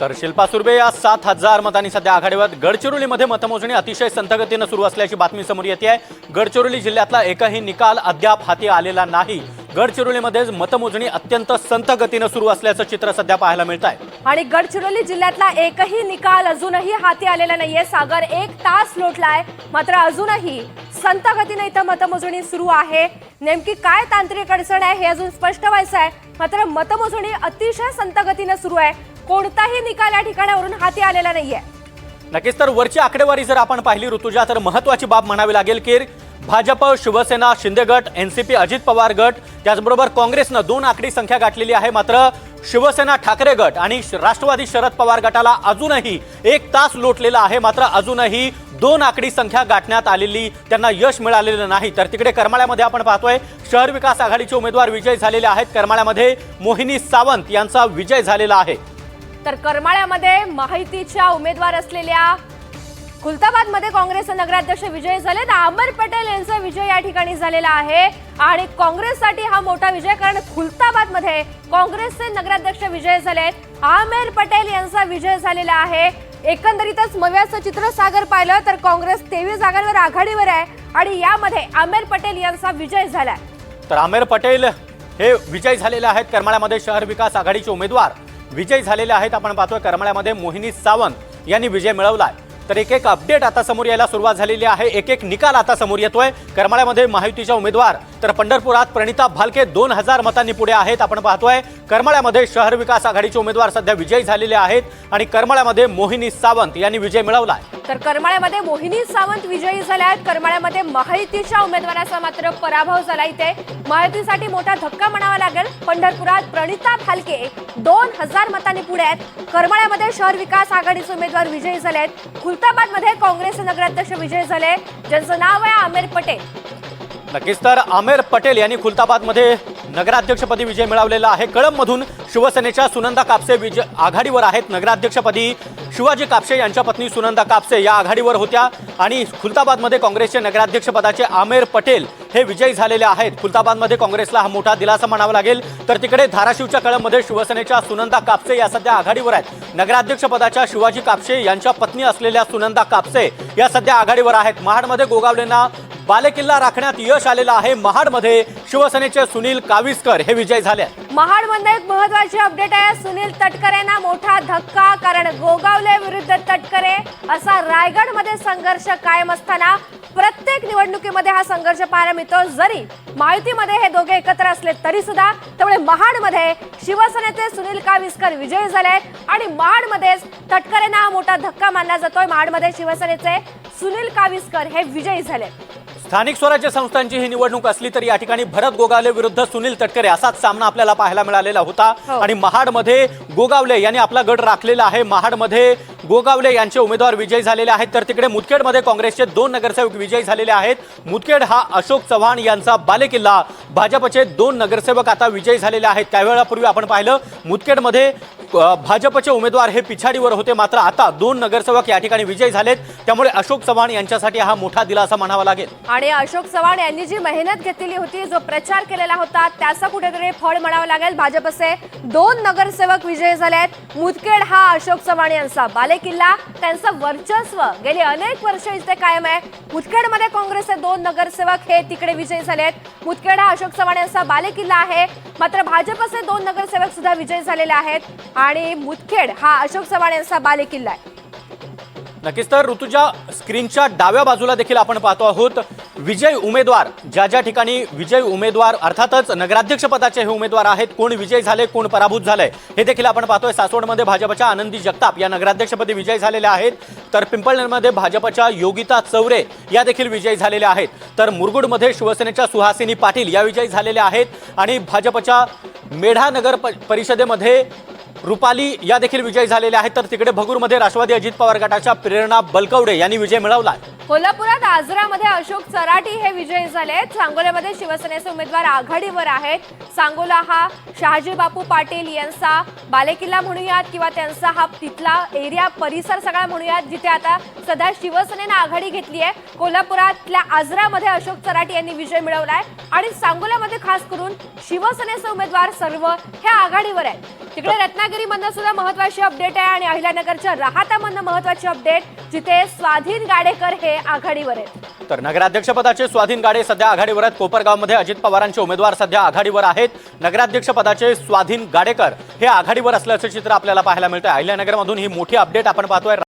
तर शिल्पा सुर्वे या 7,000 मतांनी सध्या आघाडीवर। गडचिरोलीमध्ये मतमोजणी अतिशय संथगतीने सुरू असल्याची बातमी समोर येते आहे। गडचिरोली जिल्ह्यातला एकही निकाल अद्याप हाती आलेला नाही। गडचिरोलीमध्ये मतमोजणी अत्यंत संथगतीने सुरू असल्याचं चित्र सध्या पाहायला मिळत आहे। आणि गडचिरोली जिल्ह्यातला एकही निकाल अजूनही हाती आलेला नाहीये। सागर 1 तास लोटलाय, मात्र अजूनही संथ गतीने इथं मतमोजणी सुरू आहे। नेमकी काय तांत्रिक अडचण आहे हे अजून स्पष्ट व्हायचं आहे, मात्र मतमोजणी अतिशय संथ गतीने सुरू आहे। कोणताही निकाल या ठिकाणावरून हाती आलेला नाहीये। नक्कीच तर वरची आकडेवारी जर आपण पाहिली ऋतुजा, तर महत्त्वाची बाब म्हणावी लागेल की भाजप, शिवसेना, शिंदे गट, एनसीपी, अजित पवार गट, त्याचबरोबर काँग्रेसनं 2 आकडी संख्या गाठलेली आहे। मात्र शिवसेना ठाकरे गट आणि राष्ट्रवादी शरद पवार गटाला अजूनही 1 तास लोटलेला आहे, मात्र अजूनही 2 आकडी संख्या गाठण्यात आलेली त्यांना यश मिळालेलं नाही। तर तिकडे करमाळ्यामध्ये आपण पाहतोय शहर विकास आघाडीचे उमेदवार विजयी झालेले आहेत। करमाळ्यामध्ये मोहिनी सावंत यांचा विजय झालेला आहे। तर करमाळ्यामध्ये माहितीच्या उमेदवार असलेल्या खुलताबादमध्ये काँग्रेसचे नगराध्यक्ष विजयी झालेत। आमर पटेल यांचा विजय या ठिकाणी झालेला आहे आणि काँग्रेससाठी हा मोठा विजय, कारण खुलताबादमध्ये काँग्रेसचे नगराध्यक्ष विजयी झालेत। आमर पटेल यांचा विजय झालेला आहे। एकंदरीतच मव्याचं चित्र सागर पाहिलं तर काँग्रेस 23 जागांवर आघाडीवर आहे आणि यामध्ये आमर पटेल यांचा विजय झालाय। तर आमर पटेल हे विजयी झालेले आहेत। करमाळ्यामध्ये शहर विकास आघाडीचे उमेदवार विजयी झालेले आहेत। आपण पाहतोय करमाळ्यामध्ये मोहिनी सावंत यांनी विजय मिळवलाय। तर एक अपडेट आता समोर यायला सुरुवात झालेली आहे। एक निकाल आता समोर येतोय। करमाळ्यामध्ये महायुतीच्या उमेदवार तर पंढरपुरात प्रणिता भालके 2000 मतांनी पुढे आहेत। आपण पाहतोय करमाळ्यामध्ये शहर विकास आघाडीचे उमेदवार सध्या विजयी झालेले आहेत आणि करमाळ्यामध्ये मोहिनी सावंत यांनी विजय मिळवलाय। तर करमाळ्यामध्ये मोहिनी सावंत विजयी झाल्या आहेत। करमाळ्यामध्ये महायुतीच्या उमेदवाराचा मात्र पराभव झाला। इथे महायुतीसाठी मोठा धक्का म्हणावा लागेल। पंढरपुरात प्रणिता भालके 2000 मतांनी पुढे आहेत। करमाळ्यामध्ये शहर विकास आघाडीचे उमेदवार विजयी झाले आहेत। खुलताबादमध्ये काँग्रेसचे नगराध्यक्ष विजयी झाले, ज्यांचं नाव आहे आमर पटेल। नक्कीच तर आमर पटेल यांनी खुलताबादमध्ये नगराध्यक्षपदी विजय मिळवलेला आहे। कळंबमधून शिवसेनेच्या सुनंदा कापसे आघाडीवर आहेत। नगराध्यक्षपदी शिवाजी कापसे यांच्या पत्नी सुनंदा कापसे या आघाडीवर होत्या आणि खुलताबादमध्ये काँग्रेसचे नगराध्यक्षपदाचे आमर पटेल हे विजयी झालेले आहेत। खुलताबादमध्ये काँग्रेसला हा मोठा दिलासा म्हणावा लागेल। तर तिकडे धाराशिवच्या कळंबमध्ये शिवसेनेच्या सुनंदा कापसे या सध्या आघाडीवर आहेत। नगराध्यक्षपदाच्या शिवाजी कापसे यांच्या पत्नी असलेल्या सुनंदा कापसे या सध्या आघाडीवर आहेत। महाडमध्ये गोगावलेंना बालेकिल्ला राखण्यात यश आलेलं आहे। महाडमध्ये शिवसेनेचे सुनील काविस्कर हे विजयी झाले। महाडमध्ये एक महत्त्वाची अपडेट आहे। सुनील तटकरेंना मोठा धक्का, कारण गोगावले विरुद्ध तटकरे असा रायगडमध्ये संघर्ष कायम असताना प्रत्येक निवडणुकीमध्ये हा संघर्ष पाहायला मिळतो। जरी महायुतीमध्ये हे दोघे एकत्र असले तरी सुद्धा, त्यामुळे महाडमध्ये शिवसेनेचे सुनील काविस्कर विजयी झाले आणि महाडमध्येच तटकरेंना हा मोठा धक्का मानला जातोय। महाडमध्ये शिवसेनेचे सुनील काविस्कर हे विजयी झाले। स्थानिक स्वराज्य संस्थांची ही निवडणूक असली तरी या ठिकाणी भरत गोगावले विरुद्ध सुनील तटकरे असाच सामना आपल्याला पाहायला मिळालेला होता आणि महाडमध्ये गोगावले यांनी आपला गड राखलेला आहे। महाडमध्ये गोगावले यांचे उमेदवार विजयी झालेले आहेत। तर तिकडे मुदखेडमध्ये काँग्रेसचे 2 नगरसेवक विजयी झालेले आहेत। मुदखेड हा अशोक चव्हाण यांचा बालेकिल्ला, भाजपचे 2 नगरसेवक आता विजयी झालेले आहेत। काही वेळापूर्वी आपण पाहिलं मुदखेडमध्ये भाजपचे उमेदवार हे पिछाडीवर होते, मात्र आता 2 नगरसेवक या ठिकाणी विजयी झालेत। त्यामुळे अशोक चव्हाण यांच्यासाठी हा मोठा दिलासा म्हणावा लागेल। आणि अशोक चव्हाण यांनी जी मेहनत घेतलेली होती, जो प्रचार केलेला होता, त्याचा कुठेतरी फळ म्हणावं लागेल। भाजपचे 2 नगरसेवक विजयी झालेत। मुदखेड हा अशोक चव्हाण यांचा बालेकिल्ला, त्यांचं वर्चस्व गेली अनेक वर्ष इथे कायम आहे। मुदखेडमध्ये काँग्रेसचे 2 नगरसेवक हे तिकडे विजयी झालेत। मुदखेड हा अशोक चव्हाण यांचा बालेकिल्ला आहे, मात्र भाजपचे 2 नगरसेवक सुद्धा विजयी झालेले आहेत आणि मुदखेड हा अशोक चव्हाण यांचा बालेकिल्ला आहे। नक्कीच तर ऋतुजा, स्क्रीनच्या डाव्या बाजूला देखील आपण पाहतो आहोत विजयी उमेदवार, ज्या ठिकाणी विजयी उमेदवार अर्थातच नगराध्यक्ष पदाचे हे उमेदवार आहेत। कोण विजयी झाले, कोण पराभूत झाले हे देखील आपण पाहतोय। सासवडमध्ये भाजपच्या आनंदी जगताप या नगराध्यक्षपदी विजयी झालेल्या आहेत। तर पिंपळनेरमध्ये भाजपच्या योगिता चौरे या देखील विजयी झालेल्या आहेत। तर मुरगुडमध्ये शिवसेनेच्या सुहासिनी पाटील या विजयी झालेल्या आहेत आणि भाजपच्या मेढा नगर परिषदेमध्ये रुपाली या देखील विजयी झालेल्या आहेत। तर तिकडे भगूरमध्ये राष्ट्रवादी अजित पवार गटाच्या प्रेरणा बलकवडे यांनी विजय मिळवला। कोल्हापुरात आजरामध्ये अशोक चराठी हे विजयी झालेत। सांगोल्यामध्ये शिवसेनेचे उमेदवार आघाडीवर आहेत। सांगोला हा शहाजी बापू पाटील यांचा बालेकिल्ला म्हणूयात किंवा त्यांचा हा तिथला एरिया परिसर सगळा म्हणूयात, जिथे आता सध्या शिवसेनेने आघाडी घेतली आहे। कोल्हापुरातल्या आजरामध्ये अशोक चराठी यांनी विजय मिळवलाय आणि सांगोल्यामध्ये खास करून शिवसेनेचे उमेदवार सर्व हे आघाडीवर आहेत। तिकडे रत्नागिरी अहिल्यानगरीमधनं सुद्धा महत्वाची अपडेट आहे आणि अहिल्यानगरच्या राहातामधनं महत्वाची अपडेट, जिथे स्वाधीन गाडेकर हे आघाडीवर आहेत. तर नगराध्यक्षपदाचे स्वाधीन गाडे सध्या आघाडीवर आहेत. कोपरगावमध्ये अजित पवारांचे उमेदवार सध्या आघाडीवर आहेत. नगराध्यक्षपदाचे स्वाधीन गाडेकर हे आघाडीवर असल्याचं चित्र आपल्याला पाहायला मिळतंय. अहिल्यानगरमधून ही मोठी अपडेट आपण पाहतोय.